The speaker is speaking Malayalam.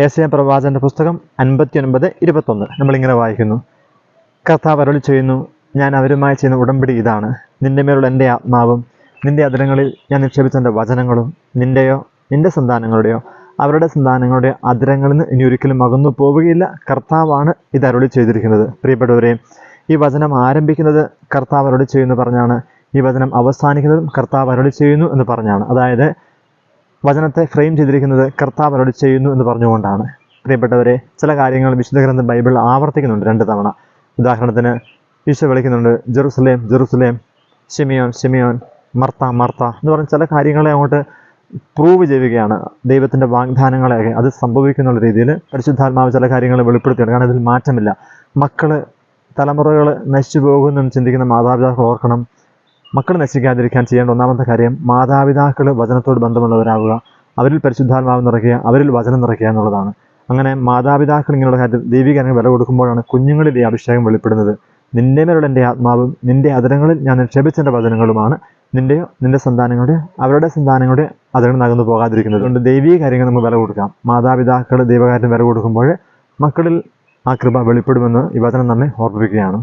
ഏശയ്യാ പ്രവാചകന്റെ പുസ്തകം 59:21 നമ്മളിങ്ങനെ വായിക്കുന്നു. കർത്താവ് അരുളി ചെയ്യുന്നു, ഞാൻ അവരുമായി ചെയ്യുന്ന ഉടമ്പടി ഇതാണ്. നിന്റെ മേലുള്ള എൻ്റെ ആത്മാവും നിന്റെ അധരങ്ങളിൽ ഞാൻ നിക്ഷേപിച്ച എൻ്റെ വചനങ്ങളും നിന്റെയോ നിന്റെ സന്താനങ്ങളുടെയോ അവരുടെ സന്താനങ്ങളുടെയോ അധരങ്ങളിൽ നിന്ന് ഇനി ഒരിക്കലും അകന്നു പോവുകയില്ല. കർത്താവാണ് ഇത് അരുളി ചെയ്തിരിക്കുന്നത്. പ്രിയപ്പെട്ടവരെ, ഈ വചനം ആരംഭിക്കുന്നത് കർത്താവ് അരുളി ചെയ്യുന്നു പറഞ്ഞാണ്. ഈ വചനം അവസാനിക്കുന്നതും കർത്താവ് അരുളി ചെയ്യുന്നു എന്ന് പറഞ്ഞാണ്. അതായത് വചനത്തെ ഫ്രെയിം ചെയ്തിരിക്കുന്നത് കർത്താവ് അരുളി ചെയ്യുന്നു എന്ന് പറഞ്ഞുകൊണ്ടാണ്. പ്രിയപ്പെട്ടവരെ, ചില കാര്യങ്ങൾ വിശുദ്ധ ഗ്രന്ഥം ബൈബിൾ ആവർത്തിക്കുന്നുണ്ട് 2 തവണ. ഉദാഹരണത്തിന് ഈശോ വിളിക്കുന്നുണ്ട്, ജെറുസലേം ജെറുസലേം, ശിമിയോൻ ശിമിയോൻ, മർത്ത മർത്ത എന്ന് പറഞ്ഞ ചില കാര്യങ്ങളെ അങ്ങോട്ട് പ്രൂവ് ചെയ്യുകയാണ്. ദൈവത്തിൻ്റെ വാഗ്ദാനങ്ങളെയൊക്കെ അത് സംഭവിക്കുന്നുള്ള രീതിയിൽ പരിശുദ്ധാത്മാവ് ചില കാര്യങ്ങൾ വെളിപ്പെടുത്തുകയാണ്. കാരണം ഇതിൽ മാറ്റമില്ല. തലമുറകൾ നശിച്ചു പോകുമെന്ന് ചിന്തിക്കുന്ന മാതാപിതാക്കൾ ഓർക്കണം, മക്കൾ നശിക്കാതിരിക്കാൻ ചെയ്യേണ്ട ഒന്നാമത്തെ കാര്യം മാതാപിതാക്കൾ വചനത്തോട് ബന്ധമുള്ളവരാവുക, അവരിൽ പരിശുദ്ധാത്മാവ് നിറയ്ക്കുക, അവരിൽ വചനം നിറയ്ക്കുക എന്നുള്ളതാണ്. അങ്ങനെ മാതാപിതാക്കൾ ഇങ്ങനെയുള്ള കാര്യത്തിൽ ദൈവികത്തിന് വില കൊടുക്കുമ്പോഴാണ് കുഞ്ഞുങ്ങളിൽ ഈ അഭിഷേകം വെളിപ്പെടുന്നത്. നിന്റെ മേലുള്ള എൻ്റെ ആത്മാവും നിന്റെ അധരങ്ങളിൽ ഞാൻ നിക്ഷേപിച്ചെൻ്റെ വചനങ്ങളുമാണ് നിന്റെയോ നിന്റെ സന്താനങ്ങളുടെയോ അവരുടെ സന്താനങ്ങളുടെ അതിൽ നകന്നു പോകാതിരിക്കുന്നത്. അതുകൊണ്ട് ദൈവീക കാര്യങ്ങൾ നമുക്ക് വില കൊടുക്കാം. മാതാപിതാക്കൾ ദൈവകാര്യത്തിന് വില കൊടുക്കുമ്പോൾ മക്കളിൽ ആ കൃപ വെളിപ്പെടുമെന്ന് ഈ വചനം നമ്മെ ഓർമ്മിപ്പിക്കുകയാണ്.